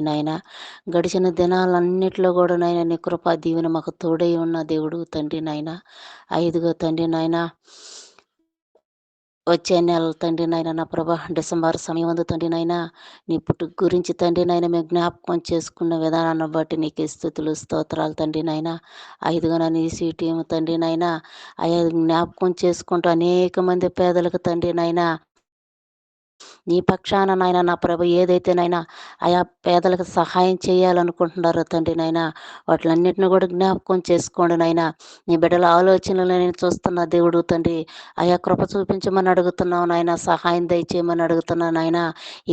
నాయన. గడిచిన దినాలన్నిట్లో గూడా నాయన నీ కృపా దీవెన మాకు తోడై ఉన్న దేవుడువు తండ్రి నాయన. ఇదిగో తండ్రి నాయన, వచ్చే నెల తండ్రి నాయన నా ప్రభా డిసెంబర్ సమయమందు తండ్రి నాయన నీ పుట్టుక గురించి తండ్రి నాయన మేము జ్ఞాపకం చేసుకున్న విధానాన్ని బట్టి నీకు స్తుతులు స్తోత్రాలు తండ్రి నాయన. ఇదిగో నన్ను ఈ సీటీఎం తండ్రి నాయన అయా జ్ఞాపకం చేసుకుంటూ అనేక మంది పేదలకు తండ్రి నాయన నీ పక్షాన నాయన నా ప్రభు ఏదైతే నాయన ఆయా పేదలకు సహాయం చేయాలనుకుంటున్నారో తండ్రి నాయన వాటిలన్నిటిని కూడా జ్ఞాపకం చేసుకోండి నాయన. నీ బిడ్డల ఆలోచనలు నేను చూస్తున్న దేవుడు తండ్రి. ఆయా కృప చూపించమని అడుగుతున్నావు నాయన, సహాయం దయచేయమని అడుగుతున్నాను నాయన.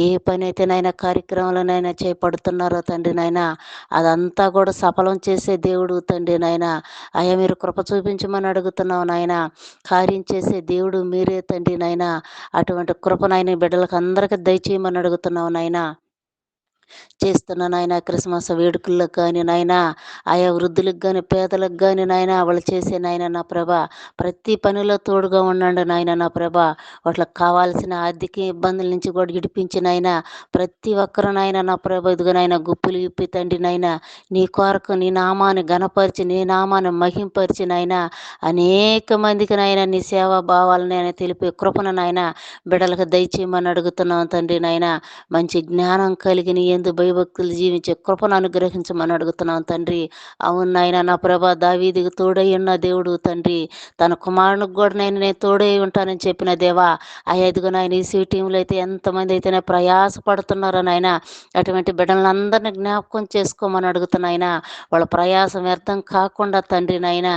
ఏ పని అయితే నాయన కార్యక్రమాలనైనా చేపడుతున్నారో తండ్రి నాయన అదంతా కూడా సఫలం చేసే దేవుడు తండ్రి నాయన. అయా మీరు కృప చూపించమని అడుగుతున్నావు నాయన. కార్యం చేసే దేవుడు మీరే తండ్రి నాయన. అటువంటి కృప నాయన బిడ్డలకు అందరికీ దయచేయమని అడుగుతున్నావు నాయన. చేస్తున్న నాయన క్రిస్మస్ వేడుకల్లో కానీ నాయన ఆయా వృద్ధులకు కానీ పేదలకు కానీ నాయన వాళ్ళు చేసే నాయన నా ప్రభ ప్రతి పనిలో తోడుగా ఉండండి నాయన నా ప్రభ. వాళ్ళకి కావాల్సిన ఆర్థిక ఇబ్బందుల నుంచి కూడా విడిపించి నాయన ప్రతి ఒక్కరు నాయన నా ప్రభ ఇదిగో నాయన గుప్పులు ఇప్పి తండ్రి నాయన నీ కొరకు నీ నామాన్ని గణపరిచి నీ నామాన్ని మహింపరిచి నాయన అనేక మందికి నాయన నీ సేవా భావాలను ఆయన తెలిపే కృపను నాయన బిడ్డలకు దయచేయమని అడుగుతున్నాం తండ్రి నాయన. మంచి జ్ఞానం కలిగిన ఎందు భయభక్తులు జీవించే కృపను అనుగ్రహించమని అడుగుతున్నాం తండ్రి. అవును నాయన నా ప్రభ దావీదుకు తోడై ఉన్న దేవుడు తండ్రి. తన కుమారునికి కూడా నేను తోడై ఉంటానని చెప్పిన దేవా. ఇదిగో నాయన ఈ టీంలో అయితే ఎంతమంది అయితేనే ప్రయాసపడుతున్నారో నాయన అటువంటి బిడ్డలందరినీ జ్ఞాపకం చేసుకోమని అడుగుతున్నాయన. వాళ్ళ ప్రయాసం వ్యర్థం కాకుండా తండ్రి నాయన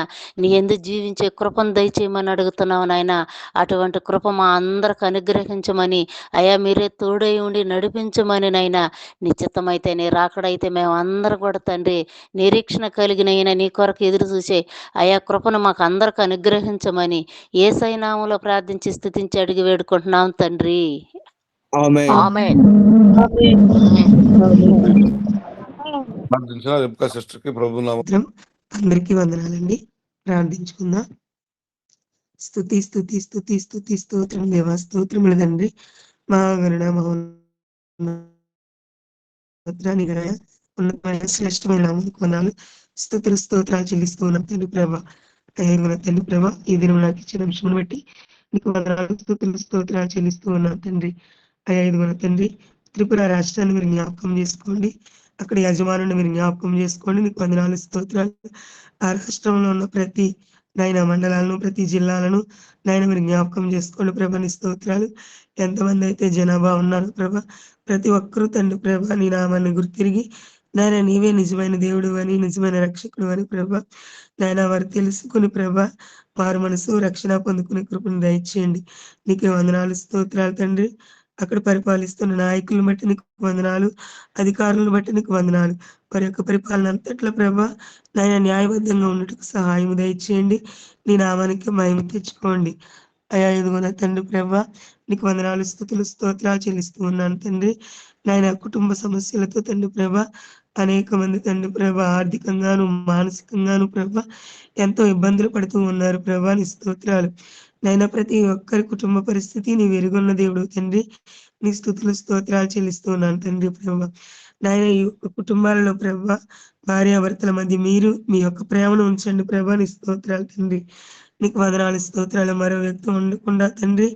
నీ ఎందు జీవించే కృపను దయచేయమని అడుగుతున్నావు నాయన. అటువంటి కృప మా అందరికి అనుగ్రహించమని అయా మీరే తోడై ఉండి నడిపించమని నైనా నిశ్చితమైతే నీ రాకడైతే మేము అందరూ కూడా తండ్రి నిరీక్షణ కలిగినైనా నీ కొరకు ఎదురు చూసే అయా కృపను మాకు అందరికి అనుగ్రహించమని యేసయ్య నామములో ప్రార్థించి స్తుతించి అడిగి వేడుకుంటున్నాం తండ్రి. ఆమేన్. ఆమేన్. అందరికీ వందనాలండి. ప్రార్థించుకుందాం. స్తుతి స్తుతి స్తుతి స్తుతి స్తోత్రం దేవా, స్తోత్రములు తండ్రి. మా గరుడ మహోన్నతానికరాయ ఉన్నతమైన శ్రేష్టమైన నామమునకు వందనాలు. స్తుతులు స్తోత్రాలు చెల్లిస్తూ ఉన్నాం తండ్రి ప్రభా. తండ్రి ప్రభా ఈ దినం నాకు ఇచ్చిన అంశమును బట్టి నీకు వందనాలు, స్తుతులు స్తోత్రాలు చెల్లిస్తూ ఉన్నాం తండ్రి. ఇదిగో తండ్రి త్రిపుర రాష్ట్రాన్ని మీరు జ్ఞాపకం చేసుకోండి. అక్కడ యజమానుని మీరు జ్ఞాపకం చేసుకోండి. నీకు వందనాలు, స్తోత్రాలు. ఆ రాష్ట్రంలో ఉన్న ప్రతి నాయన మండలాలను ప్రతి జిల్లాలను నాయన మీరు జ్ఞాపకం చేసుకోండి ప్రభా. నీ స్తోత్రాలు. ఎంతమంది అయితే జనాభా ఉన్నారు ప్రభా, ప్రతి ఒక్కరూ తండ్రి ప్రభా నీ నామాన్ని గుర్తిరిగి నాయన నీవే నిజమైన దేవుడు అని నిజమైన రక్షకుడు అని ప్రభా నాయన వారు తెలుసుకుని ప్రభా వారు మనసు రక్షణ పొందుకునే కృపను దయచేయండి. నీకే వందనాలు, స్తోత్రాలు తండ్రి. అక్కడ పరిపాలిస్తున్న నాయకులను బట్టి నీకు వందనాలు, అధికారులను బట్టి నీకు వందనాలు. వారి యొక్క పరిపాలన అంతట్ల ప్రభా నాయన న్యాయబద్ధంగా ఉన్నట్టుకు సహాయం దయచేయండి. నీ నామానికి మహిమ తెచ్చుకోండి. ఇదిగోన తండ్రి ప్రభా నీకు వందనాలు, స్తుతులు స్తోత్రాలు చెల్లిస్తూ ఉన్నాను తండ్రి. నాయన కుటుంబ సమస్యలతో తండ్రి ప్రభా అనేక మంది తండ్రి ప్రభా ఆర్థికంగాను మానసికంగాను ప్రభా ఎంతో ఇబ్బందులు పడుతూ ఉన్నారు ప్రభా. నీ స్తోత్రాలు. నైనా ప్రతి ఒక్కరి కుటుంబ పరిస్థితి నీ వెలుగున్న దేవుడు తండ్రి. నీ స్తుతులు స్తోత్రాలు చెల్లిస్తూ ఉన్నాను తండ్రి ప్రభా. నాయన ఈ యొక్క కుటుంబాలలో ప్రభా భార్యాభర్తల మధ్య మీరు మీ యొక్క ప్రేమను ఉంచండి ప్రభా. నీ స్తోత్రాలు తండ్రి. నీకు వందనాలు, స్తోత్రాలు. మరో వ్యక్తి ఉండకుండా తండ్రి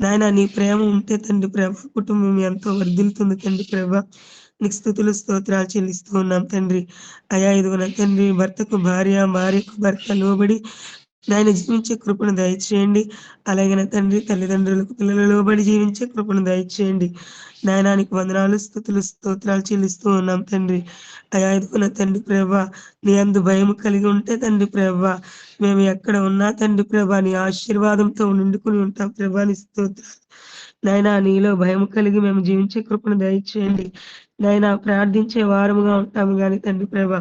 నాయన నీ ప్రేమ ఉంటే తండ్రి ప్రభా కుటుంబం ఎంతో వర్ధిల్లుతుంది తండ్రి ప్రభా. నీకు స్తుతులు స్తోత్రాలు చెల్లిస్తూ ఉన్నాం తండ్రి. ఇదిగోన తండ్రి భర్తకు భార్య, భార్యకు భర్త లోబడి నాయన జీవించే కృపను దయచేయండి. అలాగే తండ్రి తల్లిదండ్రులకు పిల్లలు లోబడి జీవించే కృపను దయచేయండి. నాయనానికి వందనాలు, స్తుతులు స్తోత్రాలు చెల్లిస్తూ ఉన్నాం తండ్రి. ఇదిగోన తండ్రి ప్రభా నీ అందు భయం కలిగి ఉంటే తండ్రి ప్రభా మేము ఎక్కడ ఉన్నా తండ్రి ప్రభా నీ ఆశీర్వాదంతో నిండుకుని ఉంటాం ప్రభా. నీ స్తోత్రాలు. నాయనా నీలో భయం కలిగి మేము జీవించే కృపను దయచేయండి. నాయన ప్రార్థించే వారముగా ఉంటాము కానీ తండ్రి ప్రభా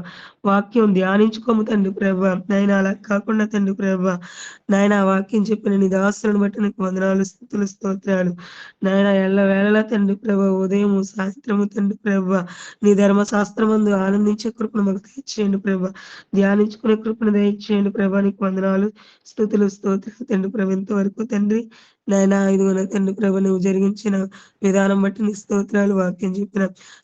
వాక్యం ధ్యానించుకోము తండ్రి ప్రభా. నాయన అలా కాకుండా తండ్రి ప్రభా నాయన వాక్యం చెప్పిన నీ దాసులను బట్టి నీకు వందనాలు, స్తుతులు స్తోత్రాలు. నాయన ఎల్ల వేళలా తండ్రి ప్రభా ఉదయము సాయంత్రము తండ్రి ప్రభా నీ ధర్మశాస్త్రమందు ఆనందించే కృపను మాకు దయచేయండి ప్రభా. ధ్యానించుకునే కృపను దయచేయండి ప్రభా. నీకు వందనాలు, స్తుతులు స్తోత్రాలు తండ్రి ప్రభా. ఇంతవరకు తండ్రి నాయన ఇదిగో తండ్రి ప్రభ నువ్వు జరిగించిన విధానం బట్టి నీ స్తోత్రాలు, వాక్యం చెప్పిన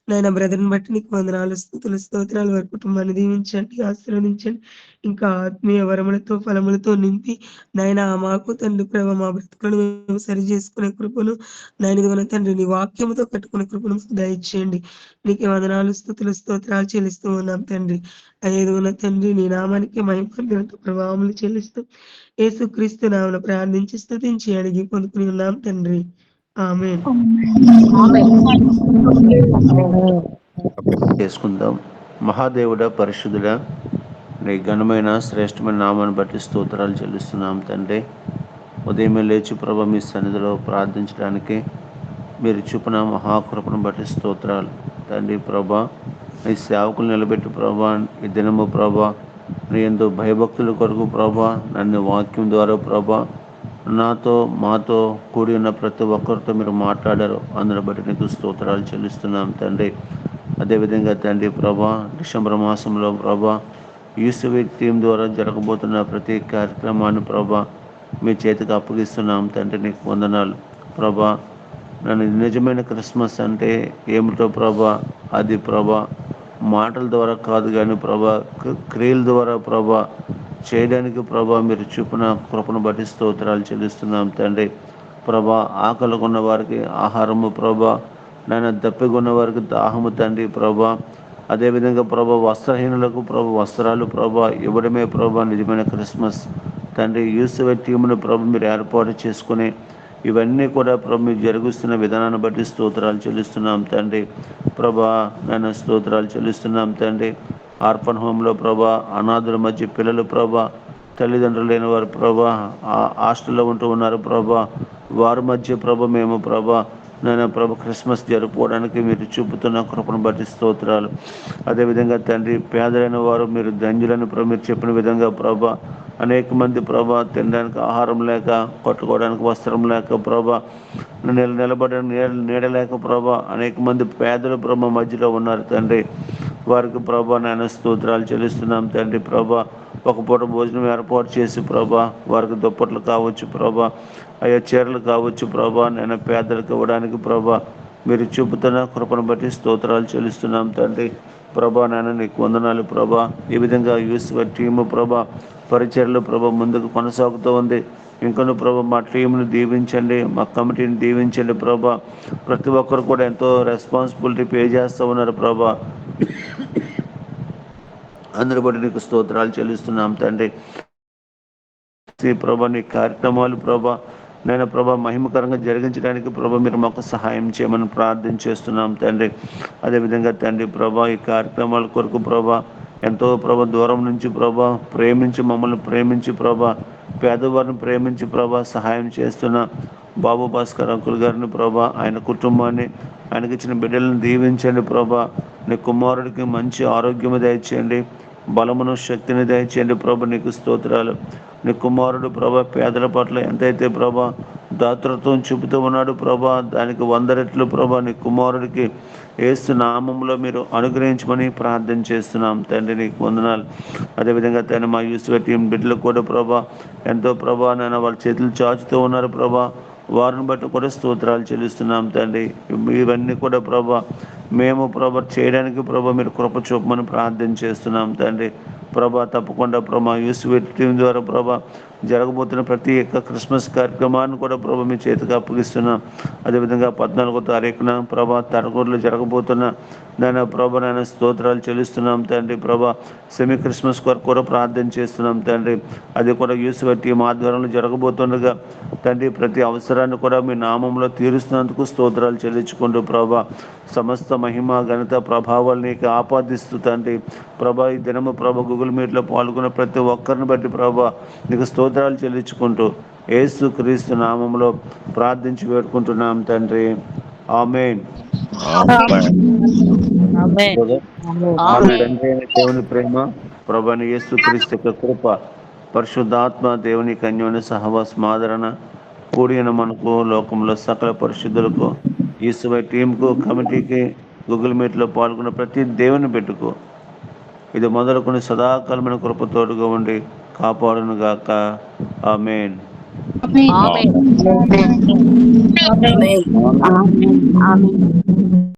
నాయన బ్రదర్ని బట్టి నీకు వందనాలు, స్తుతులు, స్తోత్రాలు. వారి కుటుంబాన్ని దీవించండి, ఆశీర్వదించండి. ఇంకా ఆత్మీయ వరములతో ఫలములతో నింపి నాయన మాకు తండ్రి ప్రభ మా బ్రతుకులను మేము సరి చేసుకునే కృపను నాయన ఇదిగో తండ్రి నీ వాక్యముతో కట్టుకునే కృపను దయచేయండి. నీకే వందనాలు, స్తుతులు, స్తోత్రాలు చెల్లిస్తూ ఉన్నాం తండ్రి. అయ్యేదిగో తండ్రి నీ నామానికి మహిమ ప్రభావములు చెల్లిస్తూ యేసుక్రీస్తు నామమున ప్రార్థించి స్తుతించి అడిగి పొందుకుని ఉన్నాం తండ్రి. ఆమేన్. చేసుకుందాం. మహాదేవుడ, పరిశుద్ధుడ, నీ ఘనమైన శ్రేష్టమైన నామాన్ని బట్టి స్తోత్రాలు చెల్లిస్తున్నాం తండ్రి. ఉదయమే లేచి ప్రభ మీ సన్నిధిలో ప్రార్థించడానికి మీరు చూపిన మహాకృపను బట్టి స్తోత్రాలు తండ్రి. ప్రభా నీ సేవకులు నిలబెట్టి ప్రభా ఈ దినము ప్రభా నీ ఎంతో భయభక్తుల కొరకు ప్రభా నన్ను వాక్యం ద్వారా ప్రభా నాతో మాతో కూడి ఉన్న ప్రతి ఒక్కరితో మీరు మాట్లాడారు. అందుని బట్టి నీకు స్తోత్రాలు చెల్లిస్తున్నాం తండ్రి. అదేవిధంగా తండ్రి ప్రభా డిసెంబర్ మాసంలో ప్రభా యూసఫ్ టీం ద్వారా జరగబోతున్న ప్రతి కార్యక్రమాన్ని ప్రభా మీ చేతికి అప్పగిస్తున్నాం తండ్రి. నీకు వందనాలు ప్రభా. నన్ను నిజమైన క్రిస్మస్ అంటే ఏమిటో ప్రభా అది ప్రభా మాటల ద్వారా కాదు కానీ ప్రభా క్రియల ద్వారా ప్రభా చేయడానికి ప్రభా మీరు చూపిన కృపను బట్టి స్తోత్రాలు చెల్లిస్తున్నాం తండ్రి. ప్రభా ఆకలిగొన్న వారికి ఆహారము ప్రభా నాయన దప్పిగొన్న వారికి దాహము తండ్రి ప్రభా. అదేవిధంగా ప్రభా వస్త్రహీనులకు ప్రభా వస్త్రాలు ప్రభా ఇవ్వడమే ప్రభా నిజమైన క్రిస్మస్ తండ్రి. యూసఫ్ టీమును ప్రభు మీరు ఏర్పాటు చేసుకుని ఇవన్నీ కూడా ప్రభు మీరు జరిగిస్తున్న విధానాన్ని బట్టి స్తోత్రాలు చెల్లిస్తున్నాం తండ్రి. ప్రభా నేను స్తోత్రాలు చెల్లిస్తున్నాం తండ్రి. ఆర్ఫన్ హోమ్లో ప్రభా అనాథుల మధ్య పిల్లలు ప్రభా తల్లిదండ్రులు లేని వారు ప్రభా హాస్టల్లో ఉంటూ ఉన్నారు ప్రభా. వారి మధ్య ప్రభ మేము ప్రభా నేను ప్రభు క్రిస్మస్ జరుపుకోవడానికి మీరు చూపుతున్న కృపను బట్టి స్తోత్రాలు. అదేవిధంగా తండ్రి పేదలైన వారు మీరు ధన్యులని ప్రభు మీరు చెప్పిన విధంగా ప్రభా అనేక మంది ప్రభా తినడానికి ఆహారం లేక కట్టుకోవడానికి వస్త్రం లేక ప్రభా నిలబడడానికి నీడ లేక ప్రభా అనేక మంది పేదలు ప్రభా మధ్యలో ఉన్నారు తండ్రి. వారికి ప్రభా నేను స్తోత్రాలు చెల్లిస్తున్నాం తండ్రి. ప్రభా ఒక పూట భోజనం ఏర్పాటు చేసి ప్రభా వారికి దుప్పట్లు కావచ్చు ప్రభా అయ్యా చీరలు కావచ్చు ప్రభా నేను పేదలకు ఇవ్వడానికి ప్రభా మీరు చూపుతున్న కృపను బట్టి స్తోత్రాలు చెల్లిస్తున్నాం తండ్రి. ప్రభా నాయన నీకు వందనాలు ప్రభా. ఈ విధంగా యూసఫ్ టీము ప్రభా పరిచర్లు ప్రభా ముందుకు కొనసాగుతూ ఉంది. ఇంకొన్ని ప్రభా మా టీంను దీవించండి, మా కమిటీని దీవించండి ప్రభా. ప్రతి ఒక్కరు కూడా ఎంతో రెస్పాన్సిబిలిటీ పే చేస్తూ ఉన్నారు ప్రభా. అందరి బట్టి నీకు స్తోత్రాలు చెల్లిస్తున్నాం తండ్రి. ప్రభా నీ కార్యక్రమాలు ప్రభా నేను ప్రభా మహిమకరంగా జరిగించడానికి ప్రభా మీరు మాకు సహాయం చేయమని ప్రార్థన చేస్తున్నాం తండ్రి. అదేవిధంగా తండ్రి ప్రభా ఈ కార్యక్రమాల కొరకు ప్రభా ఎంతో ప్రభా దూరం నుంచి ప్రభా ప్రేమించి మమ్మల్ని ప్రేమించి ప్రభా పేదవారిని ప్రేమించి ప్రభా సహాయం చేస్తున్న బాబు భాస్కర్ అంకుల్ గారిని ప్రభా ఆయన కుటుంబాన్ని ఆయనకి ఇచ్చిన బిడ్డలను దీవించండి ప్రభా. నీ కుమారుడికి మంచి ఆరోగ్యము దయచేయండి, బలమును శక్తిని దయచేయండి ప్రభా. నీకు స్తోత్రాలు. నీ కుమారుడు ప్రభా పేదల పట్ల ఎంతైతే ప్రభా దాతృత్వం చూపుతూ ఉన్నాడు ప్రభా దానికి 100 రెట్లు ప్రభా నీ కుమారుడికి యేసు నామంలో మీరు అనుగ్రహించమని ప్రార్థన చేస్తున్నాం తండ్రి. నీకు వందనాలు. అదేవిధంగా తండ్రి మా యూసఫ్ టీం బిడ్డలు కూడా ప్రభా ఎంతో ప్రభా నేను వాళ్ళ చేతులు చాచుతూ ఉన్నారు ప్రభా. వారిని బట్టి కూడా స్తోత్రాలు చెల్లిస్తున్నాం తండ్రి. ఇవన్నీ కూడా ప్రభా మేము ప్రభా చేయడానికి ప్రభా మీరు కృప చూపమని ప్రార్థన చేస్తున్నాం తండ్రి. ప్రభా తప్పకుండా ప్రభా యూసఫ్ టీం ద్వారా ప్రభా జరగబోతున్న ప్రతి ఒక్క క్రిస్మస్ కార్యక్రమాన్ని కూడా ప్రభా మీ చేతికి అప్పగిస్తున్నాం. అదేవిధంగా 14వ తారీఖున ప్రభా తరగూరులో జరగబోతున్న నాయన ప్రభా నాయన స్తోత్రాలు చెల్లిస్తున్నాం తండ్రి. ప్రభా సెమీ క్రిస్మస్ కొరకు కూడా ప్రార్థన చేస్తున్నాం తండ్రి. అది కూడా యూసఫ్ టీం ఆధ్వర్యంలో జరగబోతుండగా తండ్రి ప్రతి అవసరాన్ని కూడా మీ నామంలో తీరుస్తున్నందుకు స్తోత్రాలు చెల్లించుకుంటూ ప్రభా సమస్త మహిమ ఘనత ప్రభావాలు నీకు ఆపాదిస్తూ తండ్రి. ప్రభా ఈ దినము ప్రభా గూగుల్ మీట్లో పాల్గొన్న ప్రతి ఒక్కరిని బట్టి ప్రభా నీకు స్తోత్రాలు చెల్లించుకుంటూ యేసు క్రీస్తు నామంలో ప్రార్థించి వేడుకుంటున్నాం తండ్రి. ఆమేన్. తండ్రి అయిన దేవుని ప్రేమ, ప్రభువైన యేసు క్రీస్తు యొక్క కృప, పరిశుద్ధాత్మ దేవుని కన్యోని సహవాసం ఆదరణ కూడిన మనకు లోకంలో సకల పరిశుద్ధులకు యూసఫ్ టీంకు కమిటీకి గూగుల్ మీట్లో పాల్గొన్న ప్రతి దేవుని బిడ్డకు ఇది మొదలుకొని సదాకాలమైన కృపతోడుగా ఉండి కాపాడునుగాక. ఆమేన్. ఆమేన్. ఆమేన్. ఆమేన్. ఆమేన్. ఆమేన్.